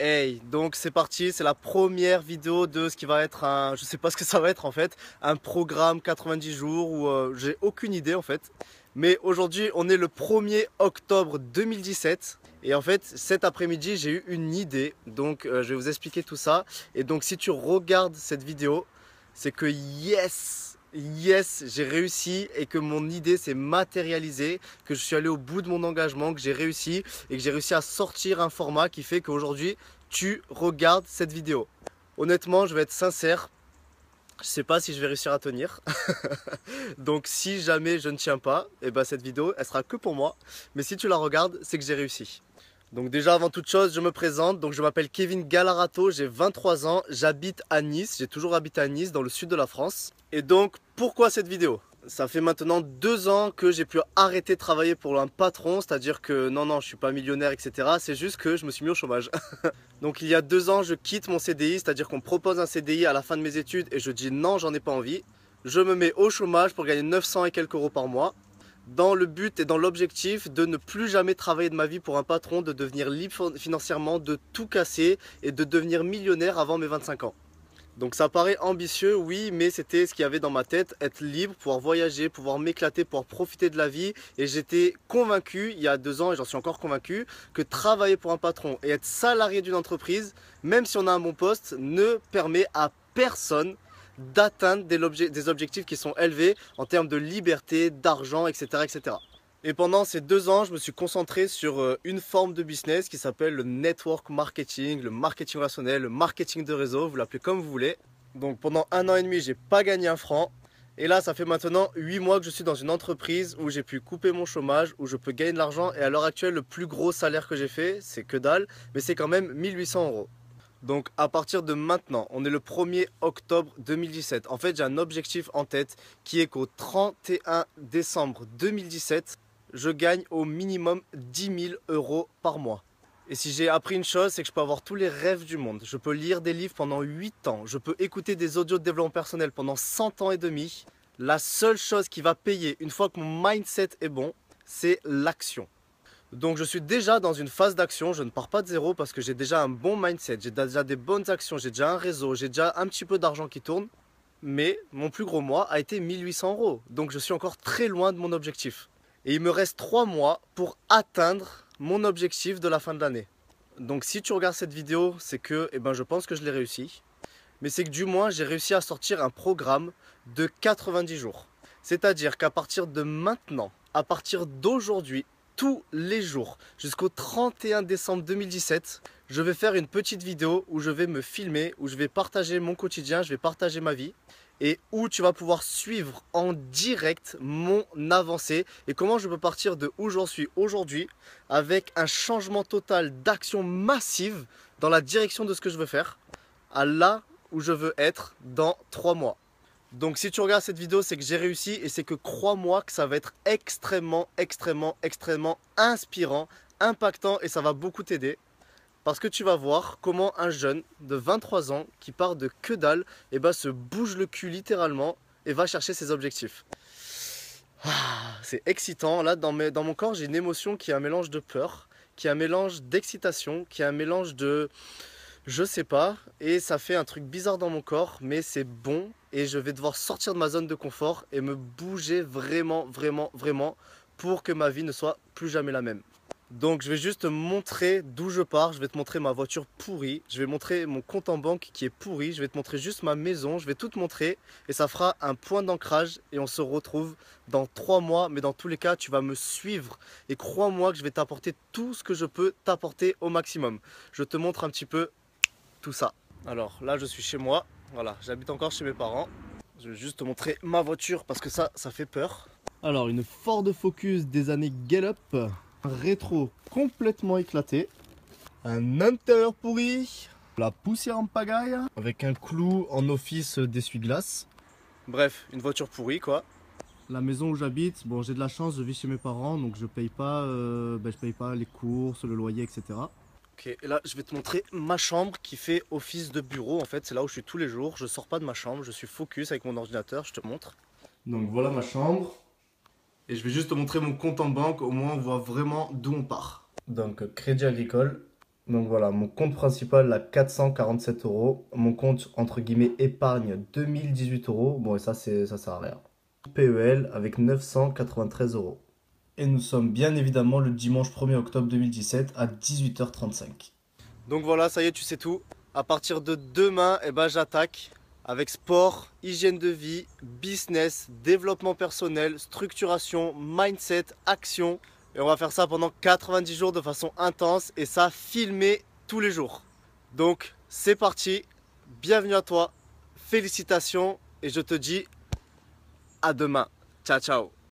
Hey, donc c'est parti, c'est la première vidéo de ce qui va être un, je sais pas ce que ça va être en fait, un programme 90 jours où j'ai aucune idée en fait. Mais aujourd'hui, on est le 1er octobre 2017 et en fait, cet après-midi, j'ai eu une idée. Donc je vais vous expliquer tout ça. Et donc si tu regardes cette vidéo, c'est que yes, j'ai réussi et que mon idée s'est matérialisée, que je suis allé au bout de mon engagement, que j'ai réussi et que j'ai réussi à sortir un format qui fait qu'aujourd'hui tu regardes cette vidéo. Honnêtement, je vais être sincère, je sais pas si je vais réussir à tenir. Donc si jamais je ne tiens pas, et ben cette vidéo elle sera que pour moi. Mais si tu la regardes, c'est que j'ai réussi. Donc déjà avant toute chose, je me présente. Donc je m'appelle Kevin Galarato, j'ai 23 ans, j'habite à Nice, j'ai toujours habité à Nice dans le sud de la France. Et donc pourquoi cette vidéo? Ça fait maintenant 2 ans que j'ai pu arrêter de travailler pour un patron, c'est-à-dire que non, je suis pas millionnaire, etc. C'est juste que je me suis mis au chômage. Donc il y a 2 ans, je quitte mon CDI, c'est-à-dire qu'on me propose un CDI à la fin de mes études et je dis non, j'en ai pas envie. Je me mets au chômage pour gagner 900 et quelques euros par mois, dans le but et dans l'objectif de ne plus jamais travailler de ma vie pour un patron, de devenir libre financièrement, de tout casser et de devenir millionnaire avant mes 25 ans. Donc ça paraît ambitieux, oui, mais c'était ce qu'il y avait dans ma tête, être libre, pouvoir voyager, pouvoir m'éclater, pouvoir profiter de la vie. Et j'étais convaincu, il y a 2 ans, et j'en suis encore convaincu, que travailler pour un patron et être salarié d'une entreprise, même si on a un bon poste, ne permet à personne d'atteindre des objectifs qui sont élevés en termes de liberté, d'argent, etc., etc. Et pendant ces 2 ans, je me suis concentré sur une forme de business qui s'appelle le network marketing, le marketing relationnel, le marketing de réseau, vous l'appelez comme vous voulez. Donc pendant 1 an et demi, j'ai pas gagné un franc. Et là, ça fait maintenant 8 mois que je suis dans une entreprise où j'ai pu couper mon chômage, où je peux gagner de l'argent. Et à l'heure actuelle, le plus gros salaire que j'ai fait, c'est que dalle, mais c'est quand même 1800 euros. Donc à partir de maintenant, on est le 1er octobre 2017. En fait, j'ai un objectif en tête qui est qu'au 31 décembre 2017, je gagne au minimum 10 000 euros par mois. Et si j'ai appris une chose, c'est que je peux avoir tous les rêves du monde. Je peux lire des livres pendant 8 ans. Je peux écouter des audios de développement personnel pendant 100 ans et demi. La seule chose qui va payer une fois que mon mindset est bon, c'est l'action. Donc je suis déjà dans une phase d'action, je ne pars pas de zéro parce que j'ai déjà un bon mindset, j'ai déjà des bonnes actions, j'ai déjà un réseau, j'ai déjà un petit peu d'argent qui tourne. Mais mon plus gros mois a été 1800 euros. Donc je suis encore très loin de mon objectif. Et il me reste 3 mois pour atteindre mon objectif de la fin de l'année. Donc si tu regardes cette vidéo, c'est que je pense que je l'ai réussi. Mais c'est que du moins j'ai réussi à sortir un programme de 90 jours. C'est-à-dire qu'à partir de maintenant, à partir d'aujourd'hui, tous les jours, jusqu'au 31 décembre 2017, je vais faire une petite vidéo où je vais me filmer, où je vais partager mon quotidien, je vais partager ma vie et où tu vas pouvoir suivre en direct mon avancée et comment je peux partir de où j'en suis aujourd'hui avec un changement total d'action massive dans la direction de ce que je veux faire à là où je veux être dans 3 mois. Donc si tu regardes cette vidéo, c'est que j'ai réussi et c'est que crois-moi que ça va être extrêmement inspirant, impactant et ça va beaucoup t'aider. Parce que tu vas voir comment un jeune de 23 ans qui part de que dalle se bouge le cul littéralement et va chercher ses objectifs. C'est excitant. Là, dans mon corps, j'ai une émotion qui est un mélange de peur, qui est un mélange d'excitation, qui est un mélange de... je sais pas. Et ça fait un truc bizarre dans mon corps, mais c'est bon. Et je vais devoir sortir de ma zone de confort et me bouger vraiment pour que ma vie ne soit plus jamais la même. Donc je vais juste te montrer d'où je pars, je vais te montrer ma voiture pourrie, je vais montrer mon compte en banque qui est pourri, je vais te montrer juste ma maison, je vais tout te montrer et ça fera un point d'ancrage et on se retrouve dans 3 mois, mais dans tous les cas tu vas me suivre et crois-moi que je vais t'apporter tout ce que je peux t'apporter au maximum. Je te montre un petit peu tout ça. Alors là je suis chez moi, voilà, j'habite encore chez mes parents, je vais juste te montrer ma voiture parce que ça fait peur. Alors une Ford Focus des années Gallup. Un rétro complètement éclaté, un intérieur pourri, la poussière en pagaille, avec un clou en office d'essuie-glace. Bref, une voiture pourrie quoi. La maison où j'habite, bon j'ai de la chance, je vis chez mes parents donc je paye pas les courses, le loyer, etc. Ok, et là je vais te montrer ma chambre qui fait office de bureau en fait, c'est là où je suis tous les jours, je sors pas de ma chambre, je suis focus avec mon ordinateur, je te montre. Donc voilà ma chambre. Et je vais juste te montrer mon compte en banque, au moins on voit vraiment d'où on part. Donc Crédit Agricole, Donc voilà, mon compte principal à 447 euros. Mon compte entre guillemets épargne 2018 euros. Bon, et ça sert à rien. PEL avec 993 euros. Et nous sommes bien évidemment le dimanche 1er octobre 2017 à 18h35. Donc voilà, ça y est, tu sais tout. À partir de demain, j'attaque avec sport, hygiène de vie, business, développement personnel, structuration, mindset, action. Et on va faire ça pendant 90 jours de façon intense et ça filmé tous les jours. Donc c'est parti, bienvenue à toi, félicitations et je te dis à demain. Ciao ciao.